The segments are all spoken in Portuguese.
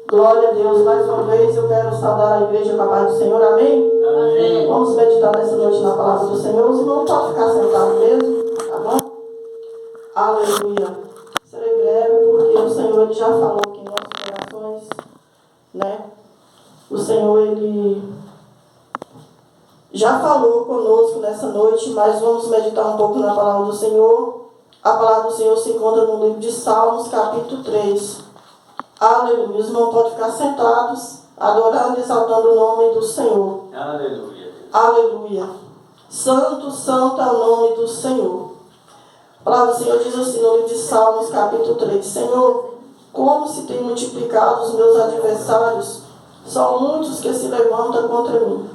Glória a Deus. Mais uma vez eu quero saudar a igreja com a paz do Senhor. Amém? Amém. Vamos meditar nessa noite na palavra do Senhor. Os irmãos podem ficar sentados mesmo, tá bom? Aleluia. Serei breve porque o Senhor ele já falou aqui em nossos corações, né? O Senhor ele já falou conosco nessa noite, mas vamos meditar um pouco na palavra do Senhor. A palavra do Senhor se encontra no livro de Salmos, capítulo 3. Aleluia. Os irmãos podem ficar sentados, adorando e exaltando o nome do Senhor. Aleluia. Aleluia. Santo, santo é o nome do Senhor. A palavra do Senhor diz assim no livro de Salmos, capítulo 3. Senhor, como se tem multiplicado os meus adversários, são muitos que se levantam contra mim.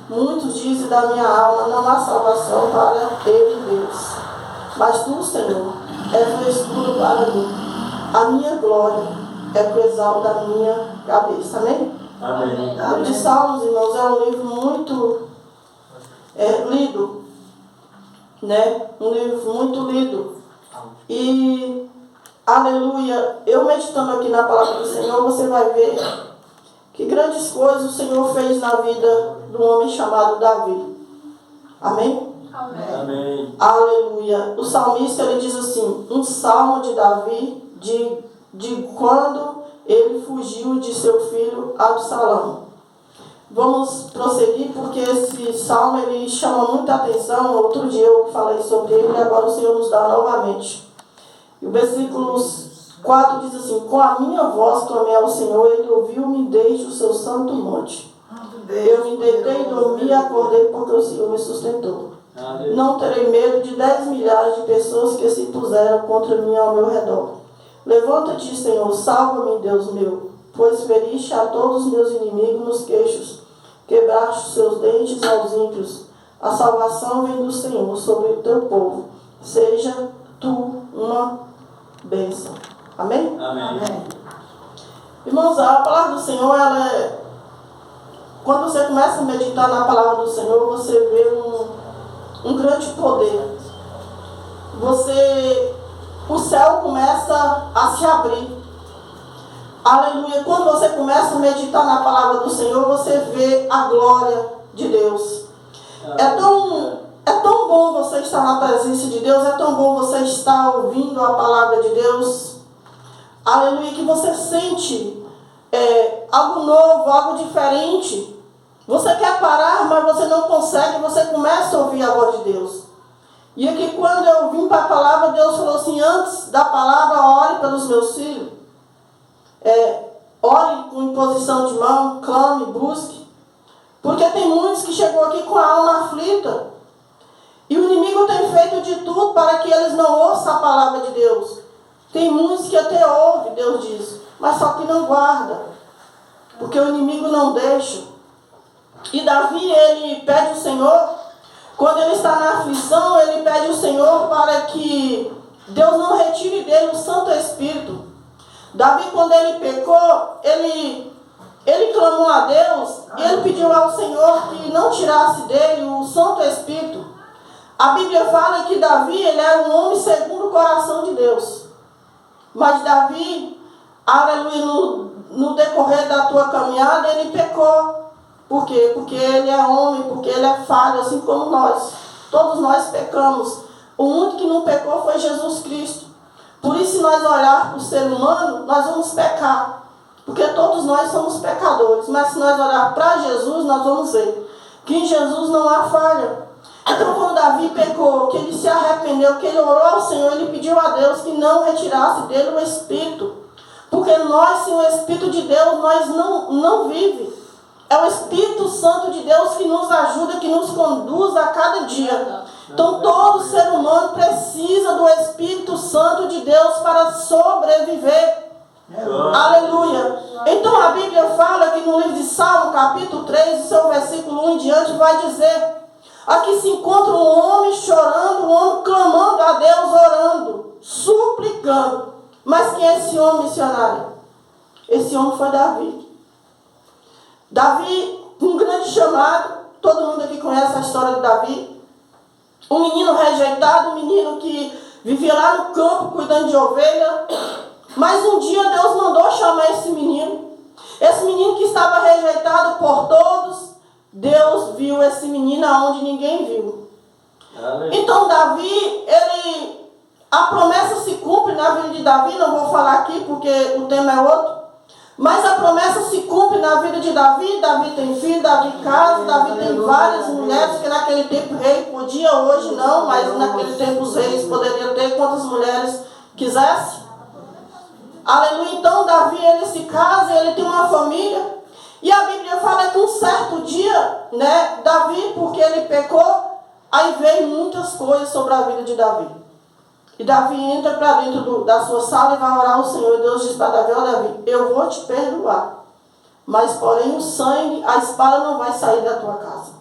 Muitos dizem da minha alma, não há salvação para ele em Deus. Mas tu, Senhor, és o escudo para mim. A minha glória é o exalto da minha cabeça. Amém? Amém. O livro de Salmos, irmãos, é um livro muito lido. Né? Um livro muito lido. E, aleluia, eu meditando aqui na palavra do Senhor, você vai ver que grandes coisas o Senhor fez na vida de um homem chamado Davi. Amém? Amém. Amém. Aleluia. O salmista ele diz assim, um salmo de Davi de quando ele fugiu de seu filho Absalão. Vamos prosseguir porque esse salmo ele chama muita atenção. Outro dia eu falei sobre ele e agora o Senhor nos dá novamente. E o versículo 4 diz assim: com a minha voz clamei ao Senhor, ele ouviu-me desde o seu santo monte. Eu me deitei, dormi e acordei porque o Senhor me sustentou. Aleluia. Não terei medo de 10 milhares de pessoas que se puseram contra mim ao meu redor. Levanta-te, Senhor, salva-me, Deus meu, pois feriste a todos os meus inimigos nos queixos, quebraste os seus dentes aos ímpios. A salvação vem do Senhor sobre o teu povo. Seja tu uma bênção. Amém? Amém. Irmãos, a palavra do Senhor, ela é... Quando você começa a meditar na palavra do Senhor, você vê um grande poder. O céu começa a se abrir. Aleluia. Quando você começa a meditar na palavra do Senhor, você vê a glória de Deus. É tão bom você estar na presença de Deus, é tão bom você estar ouvindo a palavra de Deus. Aleluia, que você sente algo novo, algo diferente. Você quer parar, mas você não consegue, você começa a ouvir a voz de Deus. E aqui quando eu vim para a palavra, Deus falou assim, antes da palavra, ore pelos meus filhos. Ore com imposição de mão, clame, busque. Porque tem muitos que chegou aqui com a alma aflita. E o inimigo tem feito de tudo para que eles não ouçam a palavra de Deus. Tem muitos que até ouvem, Deus diz, mas só que não guarda. Porque o inimigo não deixa. E Davi, ele pede ao Senhor, quando ele está na aflição, ele pede ao Senhor para que Deus não retire dele o Santo Espírito. Davi, quando ele pecou, ele clamou a Deus e ele pediu ao Senhor que não tirasse dele o Santo Espírito. A Bíblia fala que Davi, ele era um homem segundo o coração de Deus. Mas Davi, aleluia, no decorrer da tua caminhada, ele pecou. Por quê? Porque ele é homem, porque ele é falho, assim como nós. Todos nós pecamos. O único que não pecou foi Jesus Cristo. Por isso, se nós olharmos para o ser humano, nós vamos pecar. Porque todos nós somos pecadores. Mas se nós olharmos para Jesus, nós vamos ver que em Jesus não há falha. Então, quando Davi pecou, que ele se arrependeu, que ele orou ao Senhor, ele pediu a Deus que não retirasse dele o Espírito. Porque nós, sem o Espírito de Deus, nós não vivemos. É o Espírito Santo de Deus que nos ajuda, que nos conduz a cada dia. Então, todo ser humano precisa do Espírito Santo de Deus para sobreviver. Aleluia. Então, a Bíblia fala que no livro de Salmo, capítulo 3, seu versículo 1 em diante, vai dizer: aqui se encontra um homem chorando, um homem clamando a Deus, orando, suplicando. Mas quem é esse homem missionário? Esse homem foi Davi. Davi, um grande chamado, todo mundo aqui conhece a história de Davi. Um menino rejeitado, um menino que vivia lá no campo cuidando de ovelha. Mas um dia Deus mandou chamar esse menino. estava rejeitado por todos, Deus viu esse menino aonde ninguém viu. Aleluia. Então Davi, a promessa se cumpre na vida de Davi, não vou falar aqui porque o tema é outro, mas a promessa se cumpre na vida de Davi. Davi tem filho, Davi casa, Davi tem várias mulheres, que naquele tempo o rei podia, hoje não, mas naquele tempo os reis poderiam ter quantas mulheres quisesse. Aleluia. Então Davi, ele se casa, ele tem uma família, e a Bíblia fala que um certo dia, né, Davi, porque ele pecou, aí veio muitas coisas sobre a vida de Davi. E Davi entra para dentro da sua sala e vai orar ao Senhor. E Deus diz para Davi: ó Davi, eu vou te perdoar, mas porém o sangue, a espada não vai sair da tua casa.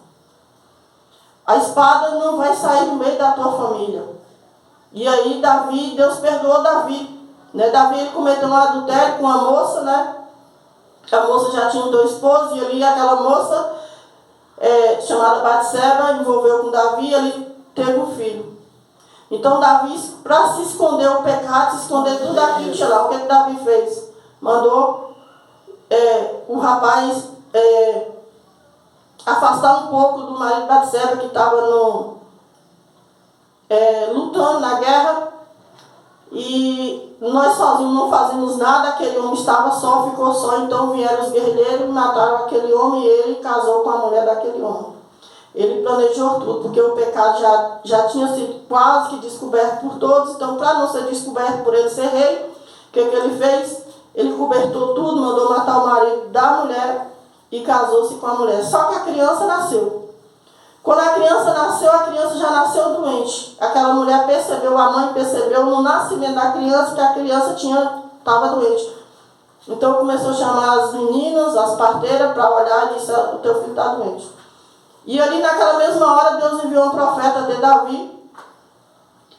A espada não vai sair do meio da tua família. E aí Davi, Deus perdoou Davi. Né? Davi, ele cometeu um adultério com a moça, né? A moça já tinha 2 esposos, e ali aquela moça, chamada Batseba, envolveu com Davi, e ele teve um filho. Então Davi, para se esconder o pecado, se esconder tudo aquilo, sei lá, o que Davi fez? Mandou o rapaz afastar um pouco do marido de Batseba, que estava lutando na guerra, e nós sozinhos não fazemos nada, aquele homem estava só, ficou só, então vieram os guerrilheiros, mataram aquele homem, e ele casou com a mulher daquele homem. Ele planejou tudo, porque o pecado já tinha sido quase que descoberto por todos. Então, para não ser descoberto por ele ser rei, o que ele fez? Ele cobertou tudo, mandou matar o marido da mulher e casou-se com a mulher. Só que a criança nasceu. Quando a criança nasceu, a criança já nasceu doente. Aquela mulher percebeu, a mãe percebeu no nascimento da criança que a criança estava doente. Então começou a chamar as meninas, as parteiras, para olhar e disse: o teu filho está doente. E ali naquela mesma hora Deus enviou um profeta de Davi.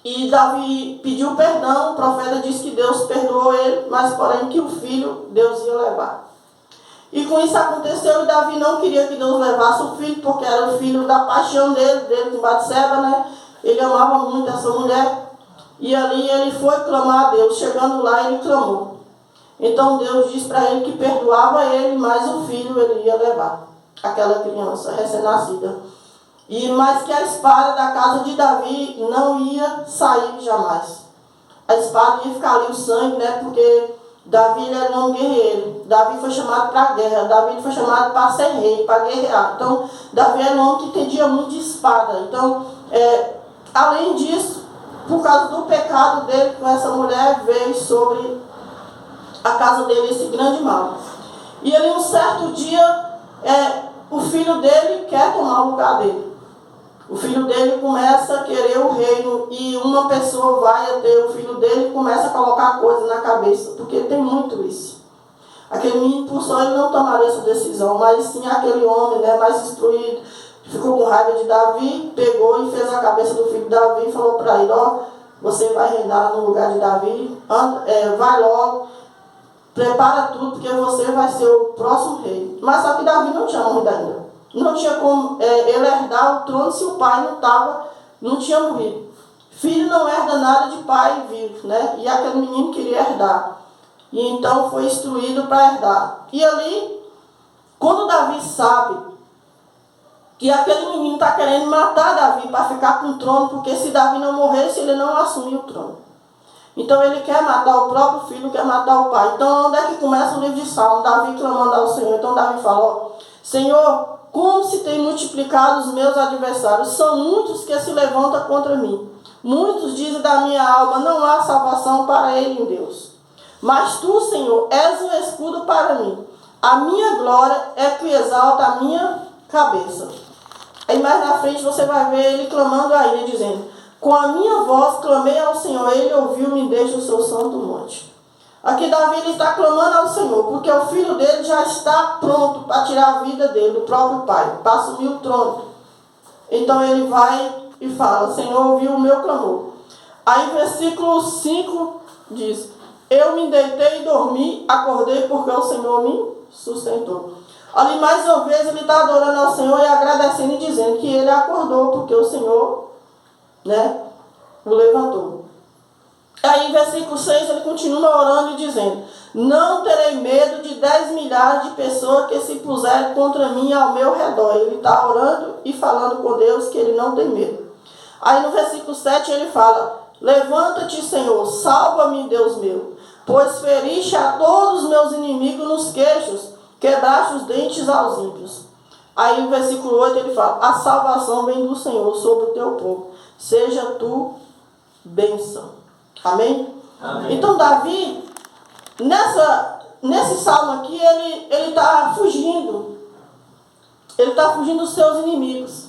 E Davi pediu perdão, o profeta disse que Deus perdoou ele, mas porém que o filho Deus ia levar. E com isso aconteceu, e Davi não queria que Deus levasse o filho, porque era o filho da paixão dele com Batseba, né? Ele amava muito essa mulher. E ali ele foi clamar a Deus. Chegando lá, ele clamou. Então Deus disse para ele que perdoava ele, mas o filho ele ia levar. Aquela criança recém-nascida. Mas que a espada da casa de Davi não ia sair jamais. A espada ia ficar ali, o sangue, né? Porque Davi era um guerreiro. Davi foi chamado para a guerra. Davi foi chamado para ser rei, para guerrear. Então, Davi era um homem que entendia muito de espada. Então, além disso, por causa do pecado dele com essa mulher, veio sobre a casa dele esse grande mal. E ali, um certo dia, o filho dele quer tomar o lugar dele. O filho dele começa a querer o reino, e uma pessoa vai até o filho dele e começa a colocar coisas na cabeça, porque tem muito isso. Aquele menino, por só, ele não tomaria essa decisão, mas sim aquele homem, né, mais instruído, ficou com raiva de Davi, pegou e fez a cabeça do filho de Davi e falou para ele: ó, você vai reinar no lugar de Davi, vai logo, prepara tudo, porque você vai ser o próximo rei. Mas só que Davi não tinha morrido ainda. Não tinha como ele herdar o trono se o pai não tinha morrido. Filho não herda nada de pai vivo, né? E aquele menino queria herdar. E então foi instruído para herdar. E ali, quando Davi sabe que aquele menino está querendo matar Davi para ficar com o trono, porque se Davi não morresse, ele não assumia o trono. Então ele quer matar o próprio filho, quer matar o pai. Então onde é que começa o livro de Salmo? Davi clamando ao Senhor. Então Davi falou: Senhor, como se tem multiplicado os meus adversários, são muitos que se levantam contra mim. Muitos dizem da minha alma: não há salvação para ele em Deus. Mas tu, Senhor, és um escudo para mim. A minha glória é que exalta a minha cabeça. Aí mais na frente você vai ver ele clamando a ele, dizendo: com a minha voz clamei ao Senhor, ele ouviu-me desde o seu santo monte. Aqui Davi ele está clamando ao Senhor, porque o filho dele já está pronto para tirar a vida dele, do próprio pai, para assumir o trono. Então ele vai e fala: Senhor, ouviu o meu clamor. Aí versículo 5 diz: eu me deitei e dormi, acordei porque o Senhor me sustentou. Ali mais uma vez ele está adorando ao Senhor e agradecendo e dizendo que ele acordou porque o Senhor, né, o levantou. Aí, versículo 6, ele continua orando e dizendo: não terei medo de 10 milhares de pessoas que se puserem contra mim ao meu redor. Ele está orando e falando com Deus que ele não tem medo. Aí no versículo 7 ele fala: levanta-te, Senhor, salva-me, Deus meu, pois feriste a todos os meus inimigos nos queixos, quebraste os dentes aos ímpios. Aí no versículo 8 ele fala: a salvação vem do Senhor sobre o teu povo, seja tu bênção. Amém? Amém. Então Davi, nesse salmo aqui, ele está fugindo. Ele está fugindo dos seus inimigos.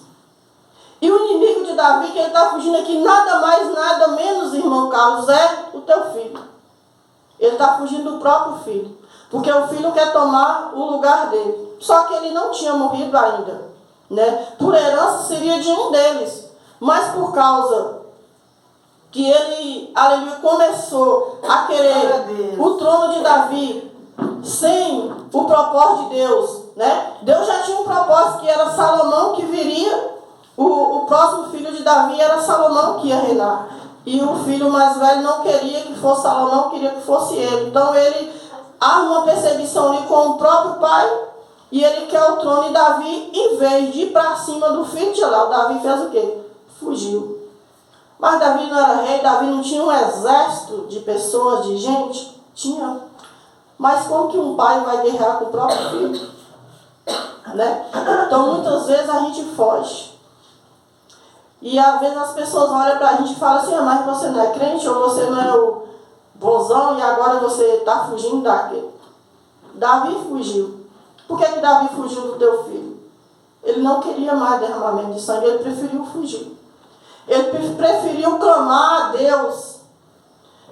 E o inimigo de Davi que ele está fugindo aqui, nada mais, nada menos, irmão Carlos, é o teu filho. Ele está fugindo do próprio filho. Porque o filho quer tomar o lugar dele. Só que ele não tinha morrido ainda, né? Por herança seria de um deles. Mas por causa que ele, aleluia, começou a querer o trono de Davi sem o propósito de Deus, né? Deus já tinha um propósito, que era Salomão que viria. O próximo filho de Davi era Salomão que ia reinar. E o filho mais velho não queria que fosse Salomão, queria que fosse ele. Então ele arma uma perseguição ali com o próprio pai. E ele quer o trono. E Davi, em vez de ir para cima do filho de lá, o Davi fez o quê? Fugiu. Mas Davi não era rei, Davi não tinha um exército de pessoas, de gente? Tinha. Mas como que um pai vai guerrear com o próprio filho? Né? Então muitas vezes a gente foge. E às vezes as pessoas olham para a gente e falam assim: ah, mas você não é crente, ou você não é o bonzão e agora você está fugindo daquele. Davi fugiu. Por que Davi fugiu do teu filho? Ele não queria mais derramamento de sangue, ele preferiu fugir. Ele preferiu clamar a Deus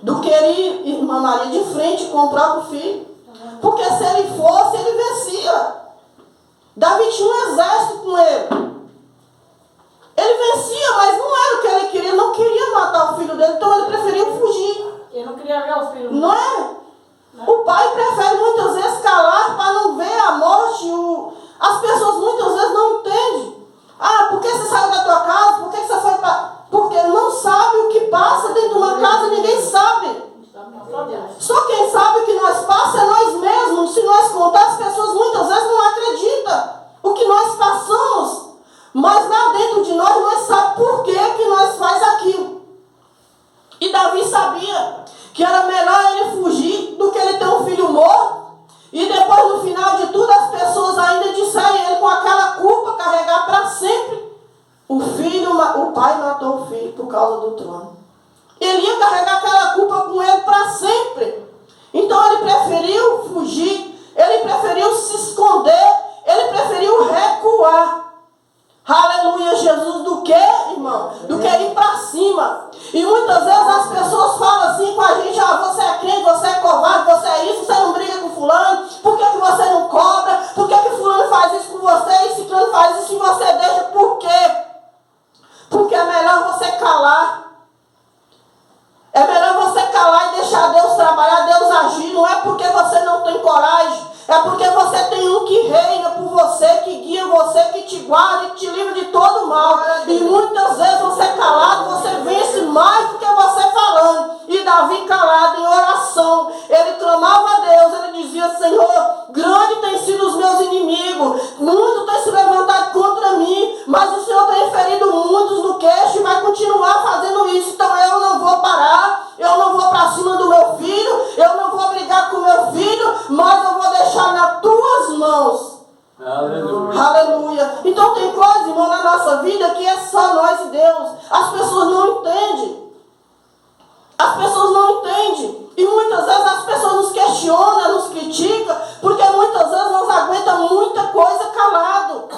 do que ir, irmã Maria, de frente com o próprio filho. Porque se ele fosse, ele vencia. Davi tinha um exército com ele. Ele vencia, mas não era o que ele queria. Ele não queria matar o filho dele, então ele preferiu fugir. Ele não queria ver o filho. Não é? O pai prefere muitas vezes calar para não ver a morte. As pessoas muitas vezes não entendem. Ah, por que você saiu da tua casa? Por que você foi para... Porque não sabe o que passa dentro de uma casa, ninguém sabe. Só quem sabe o que nós passa é nós mesmos. Se nós contar, as pessoas muitas vezes não acreditam o que nós passamos. Mas lá dentro de nós sabemos por que nós faz aquilo. E Davi sabia que era melhor ele fugir do que ele ter um filho morto. E depois, no final de tudo, as pessoas ainda disseram ele com aquela culpa carregar para sempre. O pai matou o filho por causa do trono. Ele ia carregar aquela culpa com ele para sempre. Então ele preferiu fugir, ele preferiu se esconder, ele preferiu recuar. Aleluia, Jesus, do que, irmão? Do que ir para cima. E muitas vezes as pessoas falam assim com a gente: ah, você é crente, você é covarde, você é isso, você não briga com fulano, por que você não cobra? Por que fulano faz isso com você e ciclano faz isso e você deixa? Por quê? Porque é melhor você calar. É melhor você calar e deixar Deus trabalhar, Deus agir. Não é porque você não tem coragem. É porque você tem um que reina por você, que guia você, que te guarda e te livra de todo mal. E muitas vezes você calado, você vence mais do que você falando. E Davi calado em oração, ele clamava a Deus, ele dizia: Senhor, grande tem sido os meus inimigos, muito tem se levantado contra mim, mas o Senhor tem ferido muitos no queixo e vai continuar fazendo isso. Então eu não vou parar, eu não vou para cima do meu filho, eu não vou brigar com o meu filho, mas eu vou deixar nas tuas mãos. Aleluia. Aleluia. Então tem coisa, irmão, na nossa vida que é só nós e Deus. As pessoas não entendem. As pessoas não entendem. E muitas vezes as pessoas nos questionam, nos criticam, porque muitas vezes nós aguentamos muita coisa calado.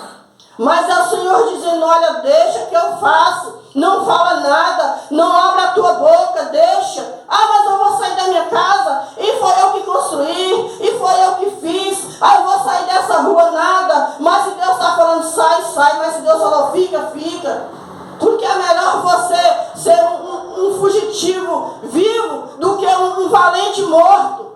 Mas é o Senhor dizendo: olha, deixa que eu faço. Não fala nada, não abre a tua boca, deixa. Ah, mas eu vou sair da minha casa, e foi eu que construí, e foi eu que fiz. Ah, eu vou sair dessa rua, nada. Mas se Deus está falando sai, sai. Mas se Deus falou fica, fica. Porque é melhor você ser um fugitivo vivo do que um valente morto.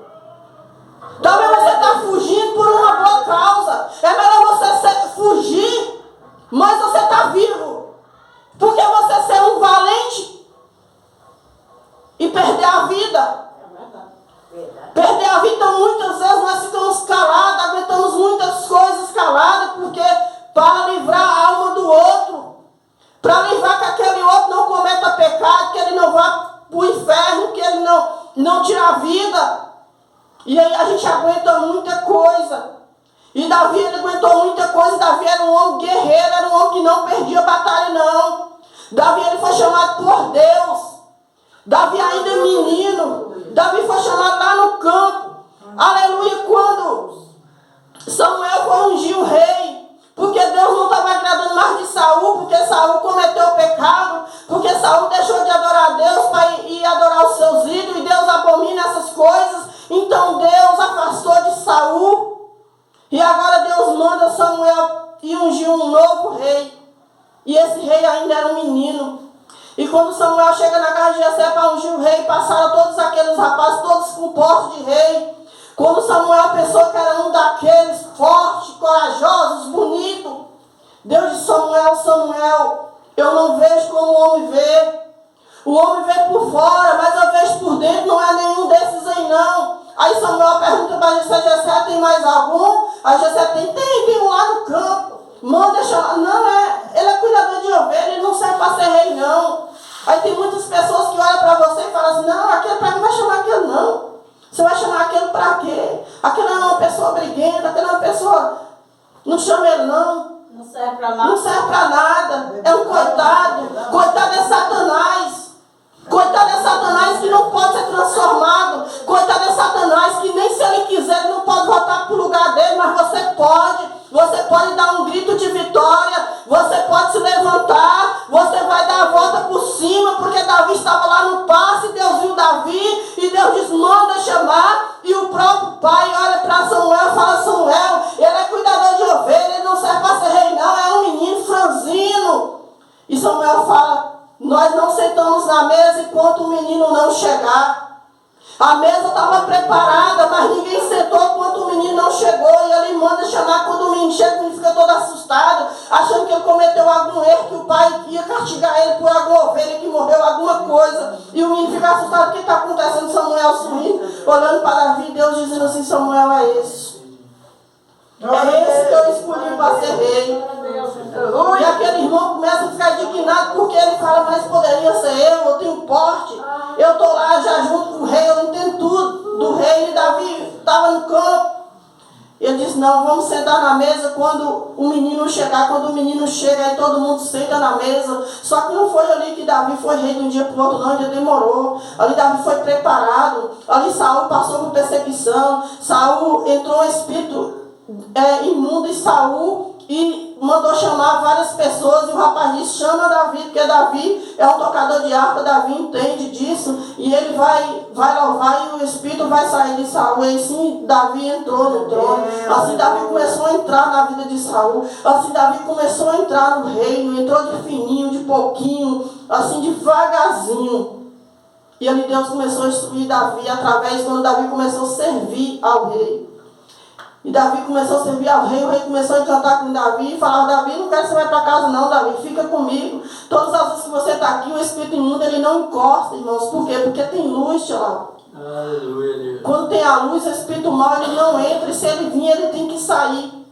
Talvez você está fugindo por uma boa causa. É melhor você fugir, mas você está vivo. Porque você ser um valente e perder a vida. Perder a vida, então gente aguenta muita coisa. E Davi, ele aguentou muita coisa. Davi era um homem guerreiro, era um homem que não perdia batalha, não. Davi, ele foi chamado por Deus. Davi ainda é menino. Davi foi chamado lá no campo. Aleluia, quando Samuel foi ungir o rei. Porque Deus não estava agradando mais de Saul, porque Saul cometeu pecado, porque Saul deixou de adorar a Deus para ir adorar os seus ídolos, e Deus abomina essas coisas. Então Deus afastou de Saul, e agora Deus manda Samuel ir ungir um novo rei. E esse rei ainda era um menino. E quando Samuel chega na casa de Jessé para ungir o rei, passaram todos aqueles rapazes, todos com postos de rei. Quando Samuel pensou que era um daqueles fortes, corajosos, bonitos, Deus disse: Samuel, Samuel, eu não vejo como o homem vê. O homem vê por fora, mas eu vejo por dentro, não é nenhum desses aí não. Aí Samuel pergunta para Jessé: Jessé, tem mais algum? Aí Jessé tem um lá no campo. Manda chamar. Não, ele é cuidador de ovelha, ele não serve para ser rei não. Aí tem muitas pessoas que olham para você e falam assim: não, aquele para mim vai chamar aquele não. Você vai chamar aquele para quê? Aquele é uma pessoa briguenta, aquele é uma pessoa... Não chama ele não. Não serve para nada. Não serve para nada. É um coitado. Coitado é Satanás. Coitado é Satanás que não pode ser transformado. Coitado é Satanás que nem se ele quiser ele não pode voltar para o lugar dele, mas você pode. Você pode dar um grito de vitória. Você pode se levantar. Você vai dar a volta por cima, porque Davi estava lá no passe. Deus viu Davi e Deus diz: manda chamar. E o próprio pai olha para Samuel e fala: Samuel, ele é cuidador de ovelha, ele não serve para ser rei não, é um menino franzino. E Samuel fala: nós não sentamos na mesa enquanto o menino não chegar. A mesa estava preparada, mas ninguém sentou enquanto o menino não chegou. E ele manda chamar. Quando o menino chega, o menino fica todo assustado, achando que ele cometeu algum erro, que o pai ia castigar ele por alguma ovelha que morreu, alguma coisa. E o menino fica assustado: o que está acontecendo? Samuel sorrindo, olhando para Davi, Deus dizendo assim: Samuel, é esse. É esse que eu escolhi para ser rei. E aquele irmão começa a ficar indignado, porque ele fala: mas poderia ser eu tenho porte, eu estou lá já junto com o rei, eu entendo tudo do rei. E Davi estava no campo. Ele disse: não, vamos sentar na mesa quando o menino chegar. Quando o menino chega, aí todo mundo senta na mesa. Só que não foi ali que Davi foi rei de um dia para o outro, não, ainda demorou. Ali Davi foi preparado. Ali Saul passou por perseguição. Saul entrou um espírito imundo em Saul e mandou chamar várias pessoas. E o rapaz disse: chama Davi, porque Davi é um tocador de harpa. Davi entende disso e ele vai louvar, e o espírito vai sair de Saul. E assim Davi entrou no trono. Assim Davi começou a entrar na vida de Saul. Assim Davi começou a entrar no reino. Entrou de fininho, de pouquinho, assim devagarzinho. E ali Deus começou a instruir Davi através, quando Davi começou a servir ao rei. E Davi começou a servir ao rei. O rei começou a encantar com Davi e falava: Davi, não quero que você vá para casa não, Davi, fica comigo. Todas as vezes que você está aqui, o espírito imundo ele não encosta, irmãos. Por quê? Porque tem luz lá. Aleluia. Quando tem a luz, o espírito mau ele não entra, e se ele vir, ele tem que sair.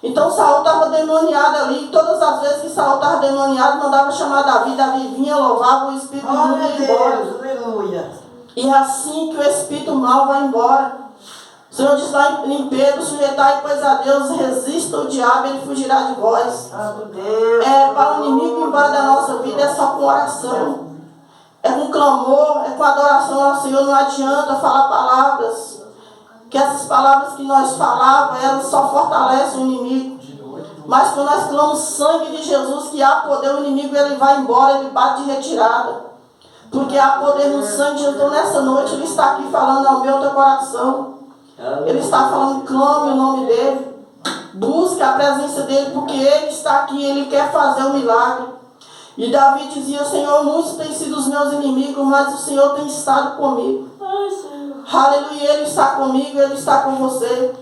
Então Saul estava demoniado ali. E todas as vezes que Saul estava demoniado, mandava chamar Davi. Davi vinha, louvava, o espírito imundo ia embora. Aleluia. E é assim que o espírito mau vai embora. O Senhor diz lá em Pedro: sujeitai, pois a Deus, resista o diabo, ele fugirá de vós. Para o inimigo ir embora da nossa vida é só com oração. É com clamor, é com adoração ao Senhor. Não adianta falar palavras, que essas palavras que nós falávamos, elas só fortalecem o inimigo. Mas quando nós clamamos sangue de Jesus, que há poder, o inimigo ele vai embora, ele bate de retirada. Porque há poder no sangue de Jesus. Então nessa noite ele está aqui falando ao meu teu coração. Ele está falando: clame o nome dele, busque a presença dele, porque ele está aqui, ele quer fazer o milagre. E Davi dizia: Senhor, muitos têm sido os meus inimigos, mas o Senhor tem estado comigo. Aleluia, ele está comigo, ele está com você.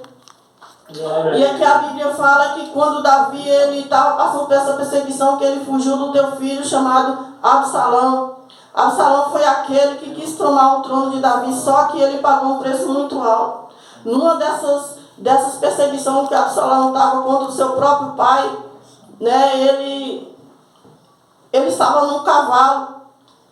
E aqui a Bíblia fala que quando Davi ele estava passando por essa perseguição, que ele fugiu do teu filho chamado Absalão. Absalão foi aquele que quis tomar o trono de Davi, só que ele pagou um preço muito alto. Numa dessas perseguições que Absalão estava contra o seu próprio pai, né, ele estava num cavalo.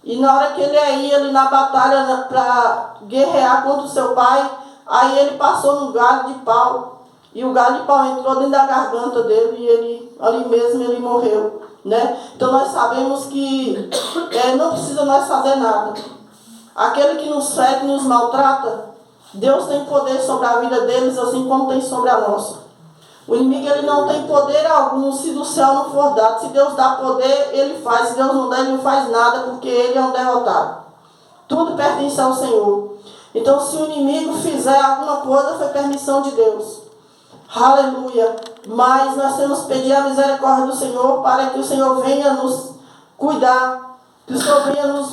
E na hora que ele ia ali na batalha para guerrear contra o seu pai, Aí ele passou num galho de pau. E o galho de pau entrou dentro da garganta dele e ele, ali mesmo ele morreu. Né? Então nós sabemos que não precisa nós fazer nada. Aquele que nos fere, nos maltrata, Deus tem poder sobre a vida deles, assim como tem sobre a nossa. O inimigo ele não tem poder algum se do céu não for dado. Se Deus dá poder, ele faz. Se Deus não dá, ele não faz nada, porque ele é um derrotado. Tudo pertence ao Senhor. Então se o inimigo fizer alguma coisa, foi permissão de Deus. Aleluia. Mas nós temos que pedir a misericórdia do Senhor para que o Senhor venha nos cuidar, que o Senhor venha nos